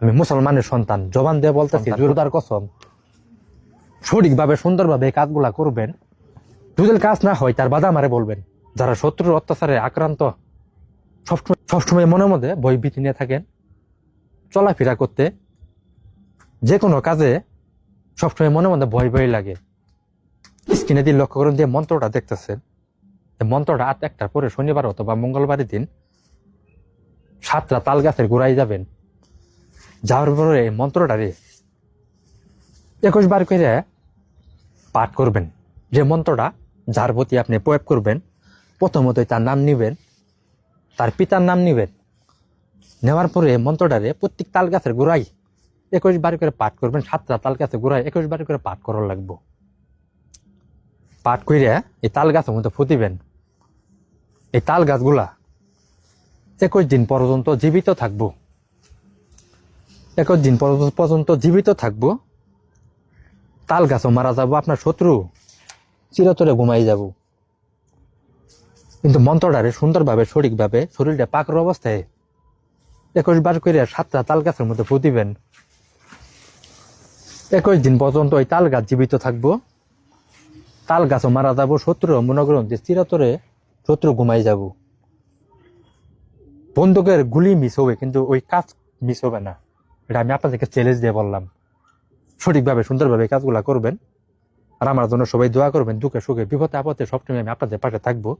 আমি মুসলমানের সন্তান, জবান দিয়ে বলতেছি জোরদার কসম, সঠিকভাবে সুন্দরভাবে এই কাজগুলা করবেন। যদি কাজ না হয় তার বাধা আমারে বলবেন। যারা শত্রুর অত্যাচারে আক্রান্ত, সবসময় মনের মধ্যে ভয় ভীতি নিয়ে থাকেন, চলাফেরা করতে যে কোনো কাজে সবসময় মনের মধ্যে ভয় ভয় লাগে, স্ক্রিনে দিয়ে লক্ষ্য করুন যে মন্ত্রটা দেখতেছেন, মন্ত্রটা রাত 1টার পরে শনিবার অথবা মঙ্গলবারের দিন 7টা তাল গাছের গোড়ায় যাবেন। যাওয়ার পরে এই মন্ত্রটারে 21 বার করে পাঠ করবেন। যে মন্ত্রটা যার প্রতি আপনি প্রয়োগ করবেন, প্রথমতই তার নাম নিবেন, তার পিতার নাম নিবেন। নেওয়ার পরে মন্ত্রটারে প্রত্যেক তাল গাছের গোড়ায় 21 বার করে পাঠ করবেন। 7টা তাল গাছের গোড়ায় 21 বার করে পাঠ করা লাগবো। পাঠ করে এই তাল গাছের মধ্যে ফুটিবেন। এই তাল গাছগুলা 21 দিন পর্যন্ত জীবিত থাকবো। 21 দিন পর্যন্ত জীবিত থাকবো। তাল গাছও মারা যাবো, আপনার শত্রু চিরতরে ঘুমাই যাব। কিন্তু মন্ত্রটারে সুন্দরভাবে সঠিকভাবে শরীরটা পাকের অবস্থায় 21 বার করে 7টা তাল গাছের মধ্যে ফুটিবেন। 21 দিন পর্যন্ত ওই তাল গাছ জীবিত থাকবো। তাল গাছও মারা যাবো, শত্রু মনে করুন যে চিরতরে শত্রু ঘুমাই যাব। বন্দুকের গুলি মিস হবে কিন্তু ওই কাজ মিস হবে না। এটা আমি আপনাদেরকে চ্যালেঞ্জ দিয়ে বললাম। সঠিকভাবে সুন্দরভাবে কাজগুলা করবেন। আর আমার জন্য সবাই দোয়া করবেন। দুঃখে সুখে বিপদে আপদে সবসময় আমি আপনাদের পাশে থাকবো।